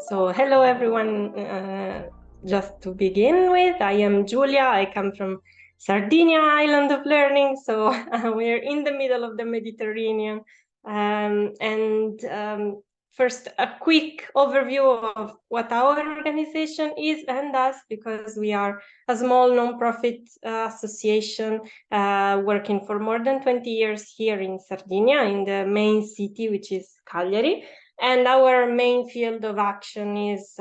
So hello everyone. Just to begin with, I am Giulia. I come from Sardinia Island of Learning. So we're in the middle of the Mediterranean. First, a quick overview of what our organization is and does, because we are a small nonprofit association working for more than 20 years here in Sardinia, in the main city, which is Cagliari. And our main field of action is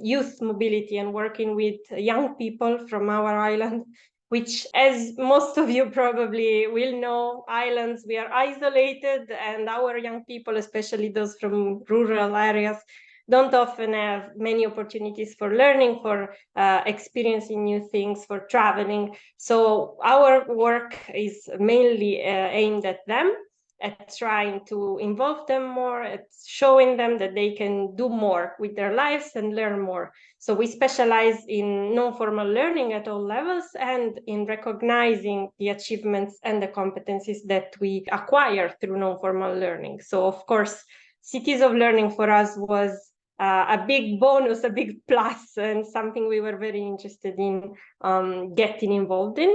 youth mobility and working with young people from our island, which, as most of you probably will know, islands, we are isolated, and our young people, especially those from rural areas, don't often have many opportunities for learning, for experiencing new things, for traveling. So our work is mainly aimed at them, at trying to involve them more, at showing them that they can do more with their lives and learn more. So we specialize in non-formal learning at all levels and in recognizing the achievements and the competencies that we acquire through non-formal learning. So of course, cities of learning for us was a big bonus, a big plus, and something we were very interested in getting involved in.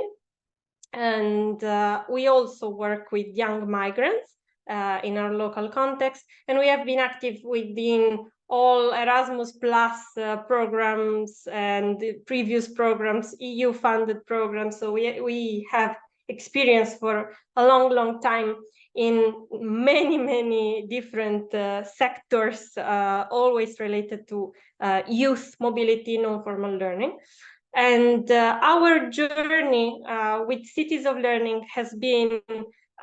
And we also work with young migrants in our local context, and we have been active within all Erasmus Plus programs and previous programs, EU-funded programs. So we have experience for a long time in many different sectors, always related to youth mobility, non-formal learning. And our journey with Cities of Learning has been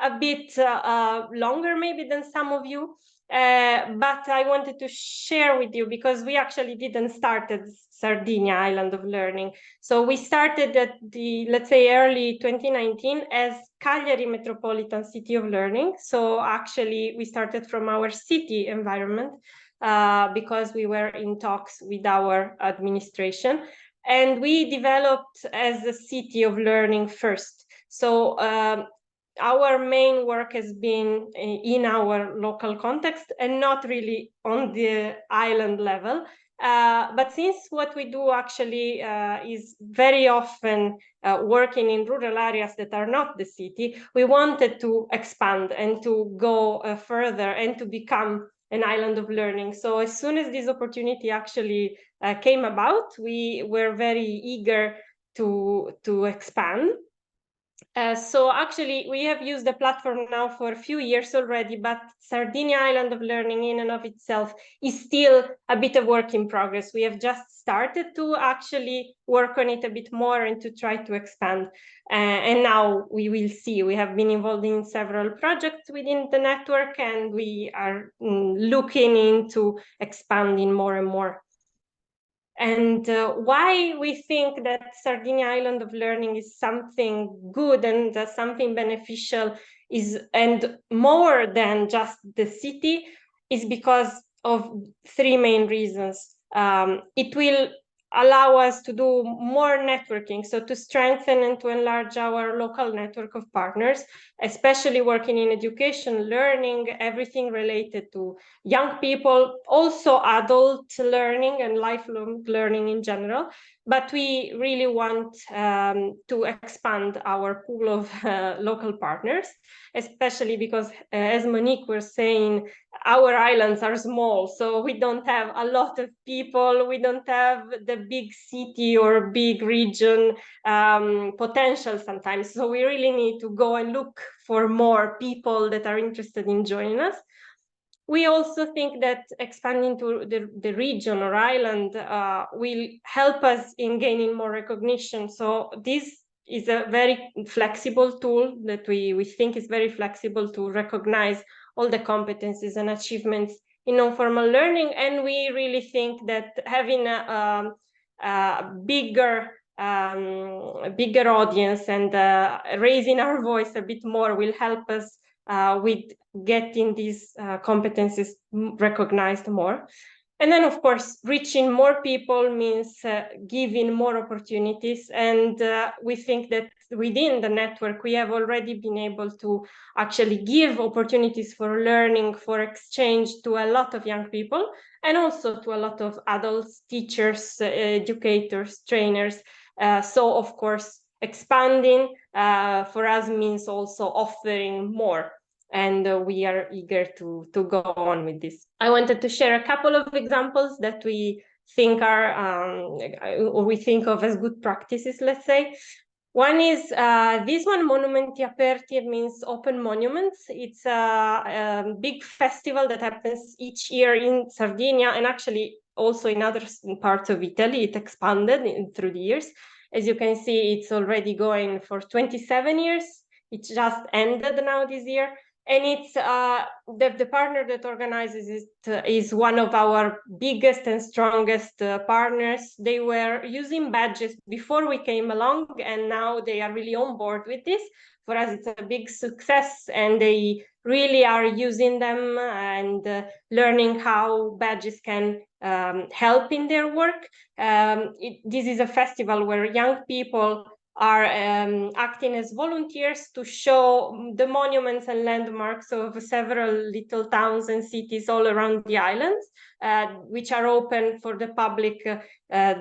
a bit longer maybe than some of you, but I wanted to share with you because we actually didn't start at Sardinia Island of Learning. So we started at the, let's say, early 2019 as Cagliari Metropolitan City of Learning. So actually we started from our city environment because we were in talks with our administration. And we developed as a city of learning first. So our main work has been in our local context and not really on the island level. But since what we do actually is very often working in rural areas that are not the city, we wanted to expand and to go further and to become an island of learning. So as soon as this opportunity actually came about, we were very eager to expand. So actually, we have used the platform now for a few years already, but Sardinia Island of Learning in and of itself is still a bit of work in progress. We have just started to actually work on it a bit more and to try to expand. And now we will see. We have been involved in several projects within the network, and we are looking into expanding more and more. And why we think that Sardinia Island of Learning is something good and something beneficial and more than just the city is because of three main reasons. It will allow us to do more networking, so to strengthen and to enlarge our local network of partners, especially working in education, learning, everything related to young people, also adult learning and lifelong learning in general. But we really want to expand our pool of local partners, especially because, as Monique was saying, our islands are small, so we don't have a lot of people, we don't have the big city or big region potential sometimes. So we really need to go and look for more people that are interested in joining us. We also think that expanding to the region or island will help us in gaining more recognition. So this is a very flexible tool that we think is very flexible to recognize all the competencies and achievements in non-formal learning. And we really think that having a bigger audience and raising our voice a bit more will help us with getting these competencies recognized more. And then, of course, reaching more people means giving more opportunities. And we think that within the network, we have already been able to actually give opportunities for learning, for exchange to a lot of young people, and also to a lot of adults, teachers, educators, trainers. So, of course, expanding for us means also offering more. And we are eager to go on with this. I wanted to share a couple of examples that we think are, or we think of as good practices, let's say. One is this one, Monumenti Aperti. It means open monuments. It's a big festival that happens each year in Sardinia, and actually also in other parts of Italy. It expanded through the years. As you can see, it's already going for 27 years. It just ended now this year. And it's the partner that organizes it is one of our biggest and strongest partners. They were using badges before we came along, and now they are really on board with this. For us, it's a big success, and they really are using them and learning how badges can help in their work. This is a festival where young people are acting as volunteers to show the monuments and landmarks of several little towns and cities all around the islands, which are open for the public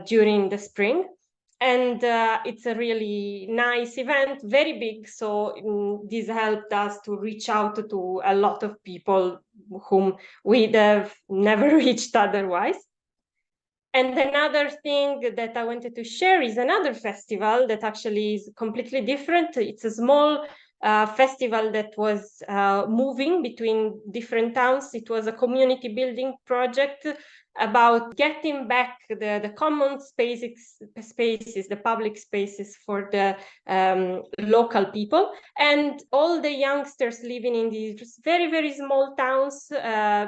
during the spring. And it's a really nice event, very big. So this helped us to reach out to a lot of people whom we'd have never reached otherwise. And another thing that I wanted to share is another festival that actually is completely different. It's a small festival that was moving between different towns. It was a community building project about getting back the common spaces, the public spaces for the local people. And all the youngsters living in these very, very small towns,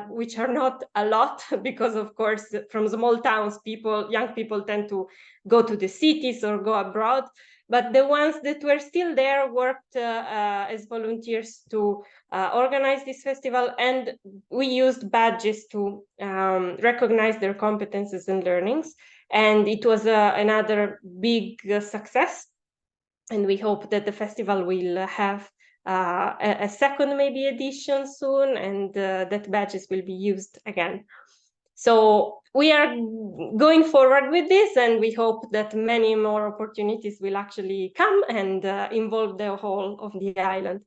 which are not a lot, because of course, from small towns, young people tend to go to the cities or go abroad. But the ones that were still there worked as volunteers to organize this festival, and we used badges to recognize their competences and learnings. And it was another big success. And we hope that the festival will have a second maybe edition soon, and that badges will be used again. So we are going forward with this, and we hope that many more opportunities will actually come and involve the whole of the island.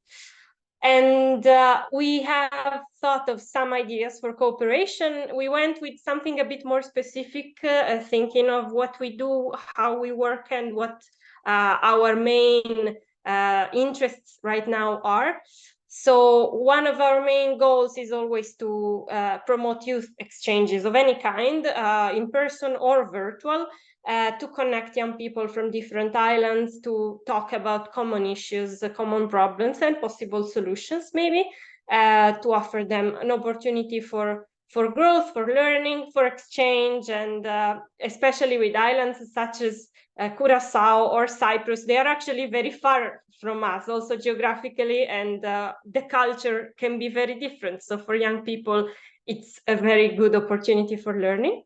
And we have thought of some ideas for cooperation. We went with something a bit more specific, thinking of what we do, how we work, and what our main interests right now are. So one of our main goals is always to promote youth exchanges of any kind, in person or virtual, to connect young people from different islands, to talk about common issues, common problems, and possible solutions, maybe, to offer them an opportunity for growth, for learning, for exchange, and especially with islands such as Curacao or Cyprus. They are actually very far from us, also geographically, and the culture can be very different. So for young people, it's a very good opportunity for learning.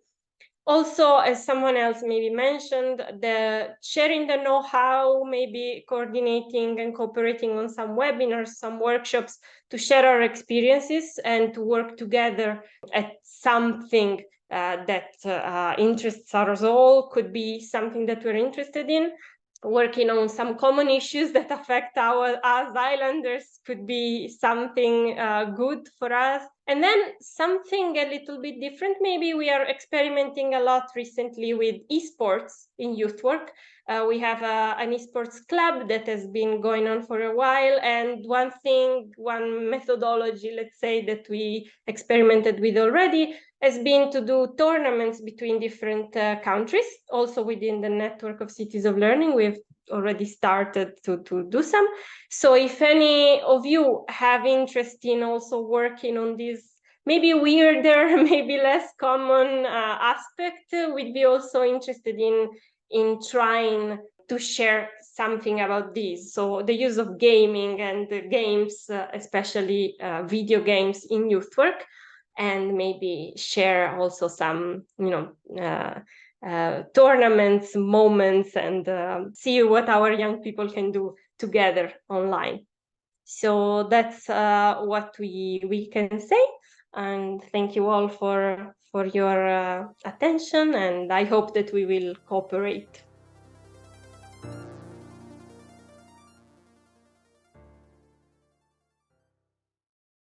Also, as someone else maybe mentioned, the sharing the know-how, maybe coordinating and cooperating on some webinars, some workshops, to share our experiences and to work together at something that interests us all, could be something that we're interested in. Working on some common issues that affect us islanders could be something good for us. And then something a little bit different, maybe we are experimenting a lot recently with esports in youth work. We have an esports club that has been going on for a while, and one methodology, let's say, that we experimented with already has been to do tournaments between different countries. Also within the network of Cities of Learning, we've already started to do some. So if any of you have interest in also working on this maybe weirder, maybe less common aspect, we'd be also interested in trying to share something about this. So the use of gaming and the games, especially video games in youth work. and maybe share also some, tournaments, moments, and see what our young people can do together online. So that's what we can say. And thank you all for your attention, and I hope that we will cooperate